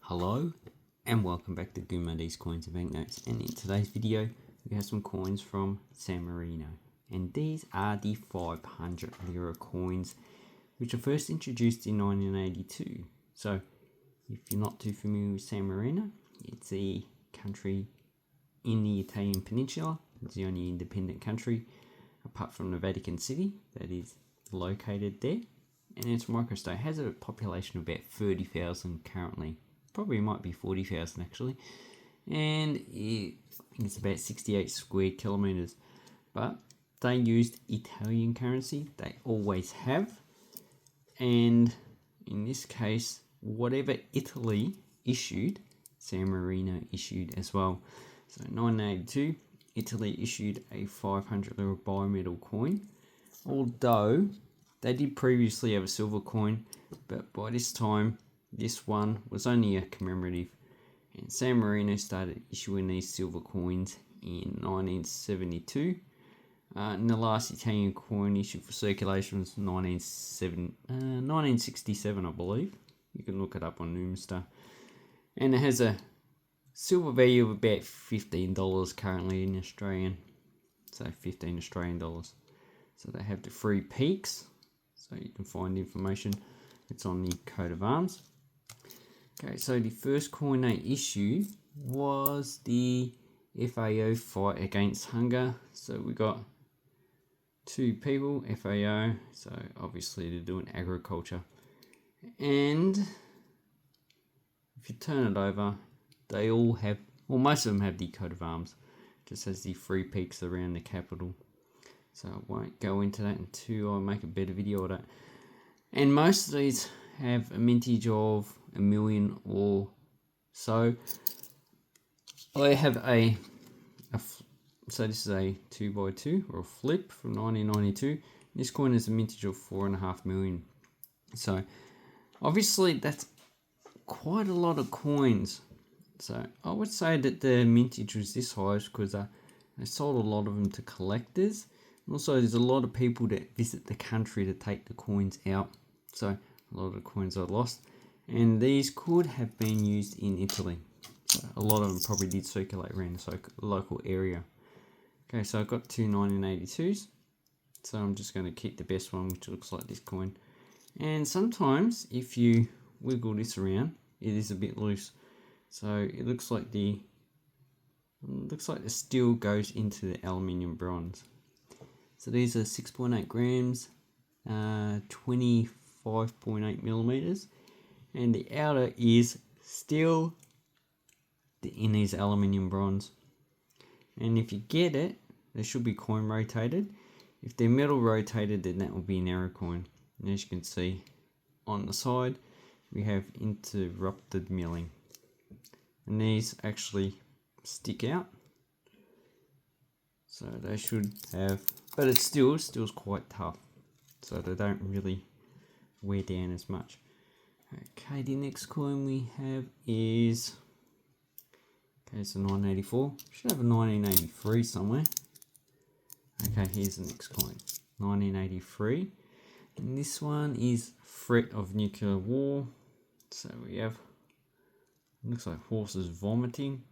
Hello and welcome back to Gumardee's Coins and Banknotes, and in today's video we have some coins from San Marino, and these are the 500 Lira coins which were first introduced in 1982. So if you're not too familiar with San Marino, it's a country in the Italian peninsula. It's the only independent country apart from the Vatican City that is located there, and its microstate has a population of about 30,000 currently. Probably might be 40,000 actually, and I think it's about 68 square kilometers. But they used Italian currency, they always have, and in this case, whatever Italy issued, San Marino issued as well. So in 1982, Italy issued a 500 Lira bimetal coin, although they did previously have a silver coin, but by this time this one was only a commemorative, and San Marino started issuing these silver coins in 1972. And the last Italian coin issued for circulation was 1967, I believe. You can look it up on Numstar. And it has a silver value of about $15 currently in Australian. So 15 Australian dollars. So they have the 3 peaks. So you can find information. It's on the coat of arms. Okay, so the first coin they issued was the FAO fight against hunger. So we got 2 people, FAO, so obviously they're doing agriculture. And if you turn it over, they all have, well, most of them have the coat of arms. Just has the 3 peaks around the capital. So I won't go into that until I make a better video of that. And most of these have a mintage of a million or so. I have so this is a 2x2 or a flip from 1992. This coin is a mintage of 4.5 million. So obviously that's quite a lot of coins. So I would say that the mintage was this high because they sold a lot of them to collectors. And also there's a lot of people that visit the country to take the coins out. So a lot of the coins are lost. And these could have been used in Italy. So a lot of them probably did circulate around the local area. Okay, so I've got 2 1982s. So I'm just going to keep the best one, which looks like this coin. And sometimes if you wiggle this around, it is a bit loose. So it looks like the steel goes into the aluminium bronze. So these are 6.8 grams, 25.8 millimeters. And the outer is still in these aluminium bronze. And if you get it, they should be coin rotated. If they're metal rotated, then that will be an error coin. And as you can see on the side, we have interrupted milling. And these actually stick out. So they should have, but it's still's quite tough. So they don't really wear down as much. Okay, the next coin we have is, okay, it's a 1984. Should have a 1983 somewhere. Okay, here's the next coin, 1983. And this one is threat of nuclear war. So we have, looks like horses vomiting.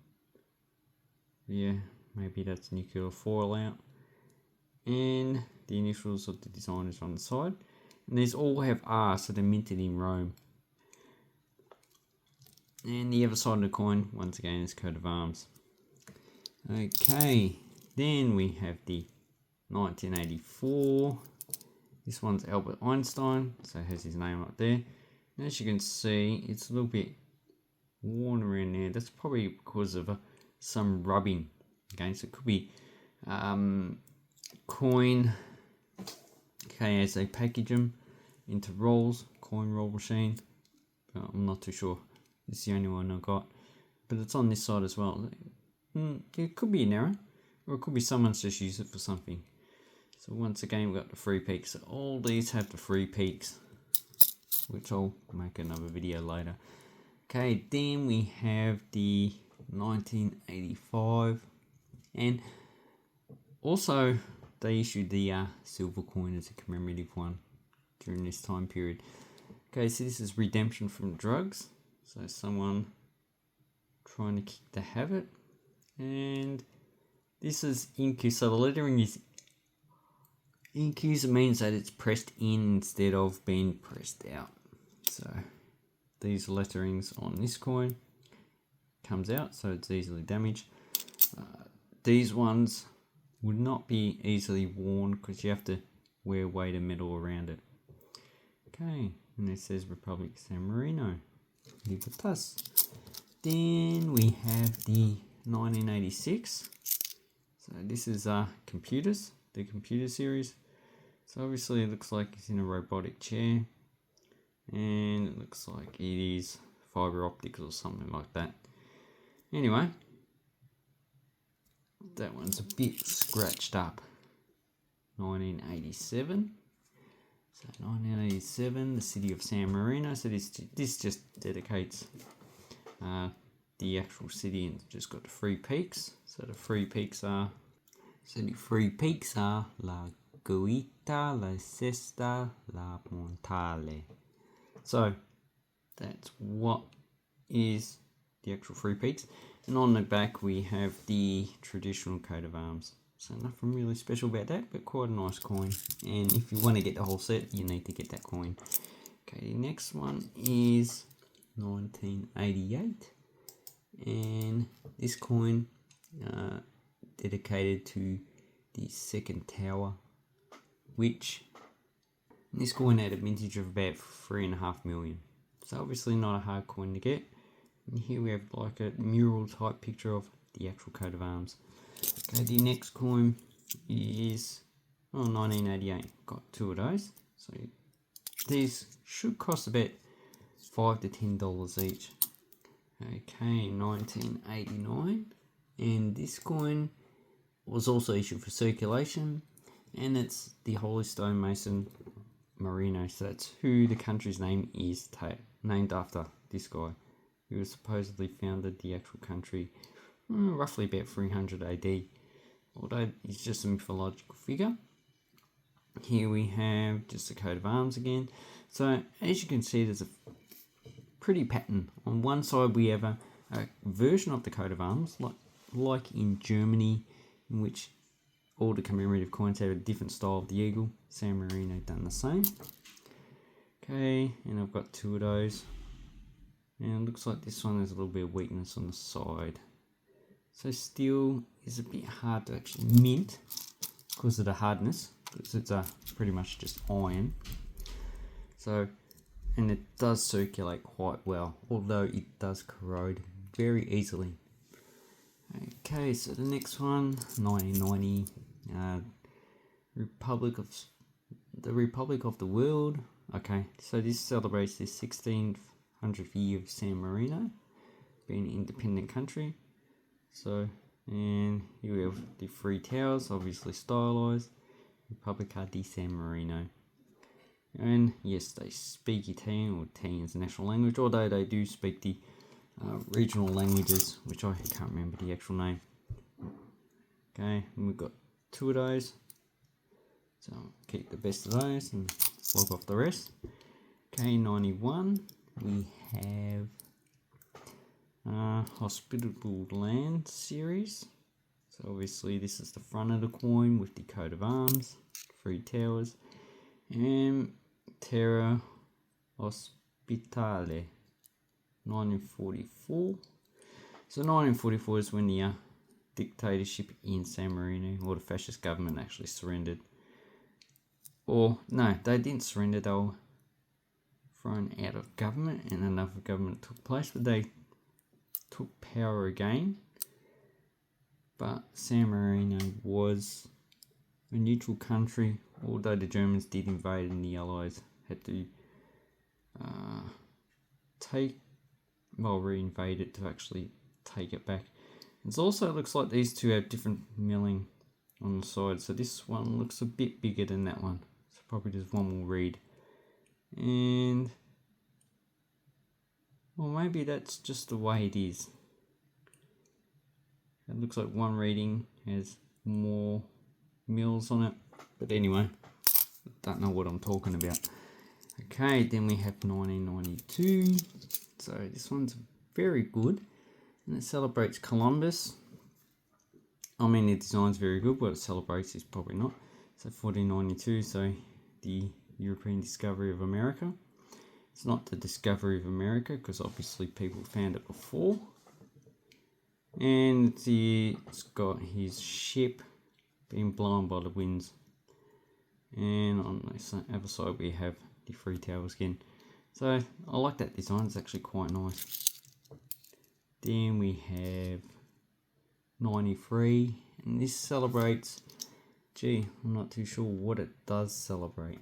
Yeah, maybe that's nuclear fallout. And the initials of the designers on the side. And these all have R, so they're minted in Rome. And the other side of the coin, once again, is coat of arms. Okay, then we have the 1984. This one's Albert Einstein, so it has his name up there. And as you can see, it's a little bit worn around there. That's probably because of some rubbing. Okay, so it could be coin. Okay, as they package them into rolls, coin roll machine. But I'm not too sure. It's the only one I got, but it's on this side as well. It could be an error, or it could be someone's just used it for something. So once again, we've got the 3 peaks. So all these have the 3 peaks, which I'll make another video later. Okay, then we have the 1985, and also they issued the silver coin as a commemorative one during this time period. Okay, so this is redemption from drugs. So someone trying to kick the habit. And this is incus, so the lettering is incus. It means that it's pressed in instead of being pressed out. So these letterings on this coin comes out, so it's easily damaged. These ones would not be easily worn because you have to wear weighted metal around it. Okay, and it says Republic San Marino. Leave it us. Then we have the 1986. So this is computers, the computer series. So obviously it looks like it's in a robotic chair, and it looks like it is fiber optics or something like that. Anyway, that one's a bit scratched up. 1987. So 1987, the city of San Marino. So this just dedicates the actual city, and just got the three peaks. So the three peaks are La Guita, La Cesta, La Montale. So that's what is the actual three peaks. And on the back we have the traditional coat of arms. So nothing really special about that, but quite a nice coin. And if you want to get the whole set, you need to get that coin. Okay, the next one is 1988. And this coin dedicated to the second tower, which this coin had a vintage of about 3.5 million. So obviously not a hard coin to get. And here we have like a mural type picture of the actual coat of arms. Okay, the next coin is 1988. Got two of those. So these should cost about $5 to $10 each. Okay, 1989. And this coin was also issued for circulation, and it's the Holy Stone Mason Marino. So that's who the country's name is named after, this guy, who was supposedly founded the actual country roughly about 300 AD, although he's just a mythological figure. Here we have just a coat of arms again. So as you can see, there's a pretty pattern. On one side we have a version of the coat of arms, like in Germany, in which all the commemorative coins have a different style of the eagle. San Marino done the same. Okay, and I've got two of those. And it looks like this one has a little bit of weakness on the side. So steel is a bit hard to actually mint because of the hardness, because it's pretty much just iron. So, and it does circulate quite well, although it does corrode very easily. Okay, so the next one, 1990, Republic of the World. Okay, so this celebrates the 1600th year of San Marino being an independent country. So, and here we have the three towers, obviously stylized, Repubblica di San Marino. And yes, they speak Italian, or Italian is the national language, although they do speak the regional languages, which I can't remember the actual name. Okay, and we've got two of those. So I'll keep the best of those and log off the rest. Okay, 91, we have Hospitable Land series. So obviously this is the front of the coin with the coat of arms, three towers, and Terra Ospitale, 1944. So 1944 is when the dictatorship in San Marino, or the fascist government, actually surrendered. Or no, they didn't surrender, they were thrown out of government and another government took place, but they took power again. But San Marino was a neutral country, although the Germans did invade and the Allies had to reinvade it to actually take it back. It also looks like these two have different milling on the side, so this one looks a bit bigger than that one, so probably just one will read. And well, maybe that's just the way it is. It looks like one reading has more mills on it, but anyway, don't know what I'm talking about. Okay, then we have 1992. So this one's very good. and it celebrates Columbus. I mean, the design's very good, what it celebrates is probably not. So 1492, so the European discovery of America. It's not the discovery of America, because obviously people found it before. And it's got his ship being blown by the winds. And on the other side we have the three towers again. So I like that design, it's actually quite nice. Then we have 93, and this celebrates, gee, I'm not too sure what it does celebrate.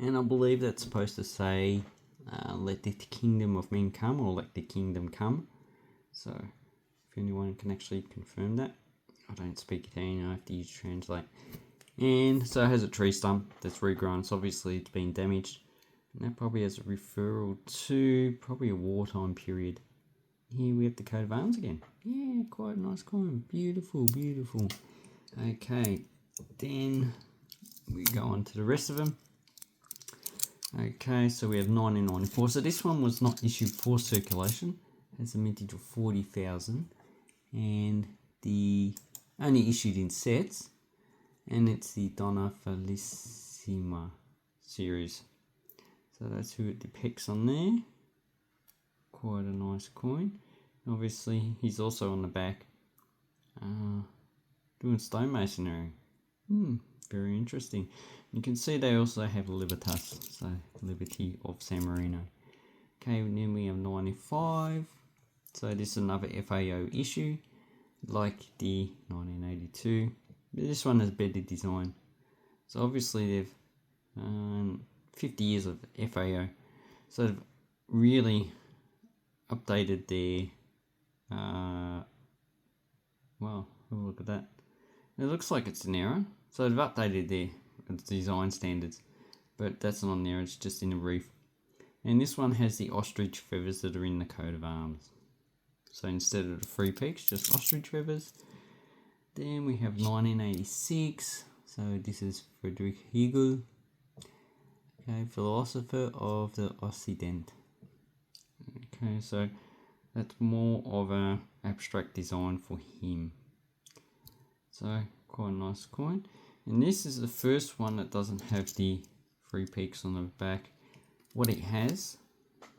And I believe that's supposed to say, let the kingdom of men come, or let the kingdom come. So if anyone can actually confirm that. I don't speak Italian, I have to use translate. And so it has a tree stump that's regrown, so obviously it's been damaged. And that probably has a referral to probably a wartime period. Here we have the coat of arms again. Yeah, quite a nice coin. Beautiful, beautiful. Okay, then we go on to the rest of them. Okay, so we have 1994. So this one was not issued for circulation. It has a mintage of 40,000. And the only issued in sets. And it's the Donna Felicissima series. So that's who it depicts on there. Quite a nice coin. Obviously, he's also on the back doing stonemasonry. Very interesting. You can see they also have Libertas, so Liberty of San Marino. Okay, then we have 95. So this is another FAO issue, like the 1982. This one has better design. So obviously they've 50 years of FAO. So they've really updated their well, have a look at that. It looks like it's an error. So they've updated their design standards, but that's not an error, it's just in the reef. And this one has the ostrich feathers that are in the coat of arms. So instead of the three peaks, just ostrich feathers. Then we have 1986. So this is Friedrich Hegel, okay, philosopher of the Occident. Okay, so that's more of an abstract design for him. So quite a nice coin. And this is the first one that doesn't have the three peaks on the back. What it has,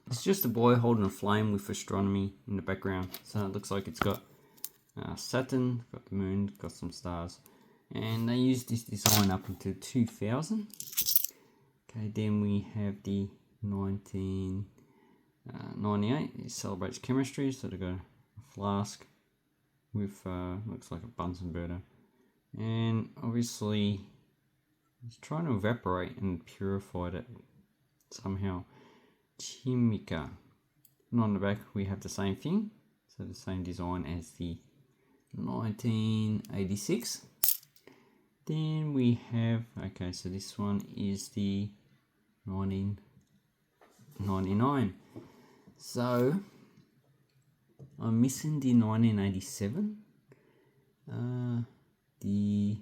it's just a boy holding a flame with astronomy in the background. So it looks like it's got Saturn, got the moon, got some stars. And they used this design up until 2000. Okay, then we have the 1998. It celebrates chemistry, so they've got a flask with looks like a Bunsen burner. And obviously it's trying to evaporate and purify it somehow. Chimica. And on the back we have the same thing, so the same design as the 1986. Then we have, okay, so this one is the 1999. So I'm missing the 1987, the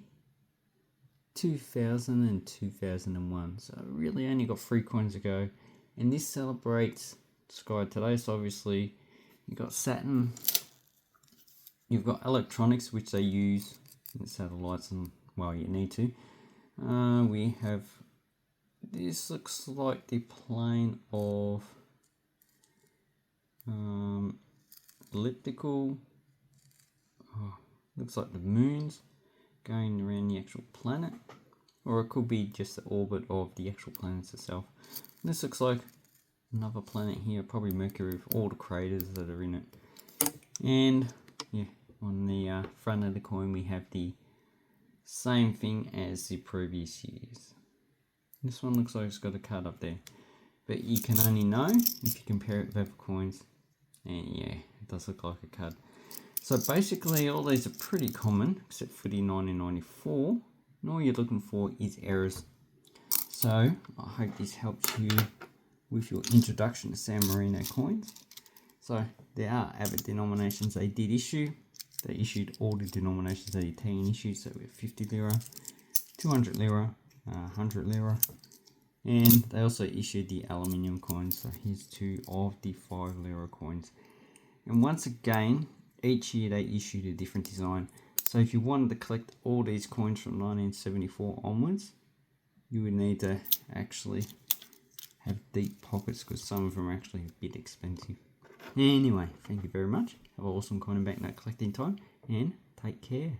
2000 and 2001. So I really only got 3 coins to go. And this celebrates Sky Today. So obviously you've got Saturn, you've got electronics which they use in satellites, and well, you need to. We have, this looks like the plane of elliptical, looks like the moons going around the actual planet, or it could be just the orbit of the actual planets itself. And this looks like another planet here, probably Mercury, with all the craters that are in it. And yeah, on the front of the coin we have the same thing as the previous years. This one looks like it's got a card up there, but you can only know if you compare it with other coins. And yeah, it does look like a card. So basically all these are pretty common except for the 1994, and all you're looking for is errors. So I hope this helps you with your introduction to San Marino coins. So there are other denominations they did issue. They issued all the denominations that Italian issued, so we have 50 lira, 200 lira, 100 lira, and they also issued the aluminium coins. So here's 2 of the 5 lira coins. And once again, each year they issued a different design. So if you wanted to collect all these coins from 1974 onwards, you would need to actually have deep pockets because some of them are actually a bit expensive. Anyway, thank you very much. Have an awesome coin and banknote collecting time and take care.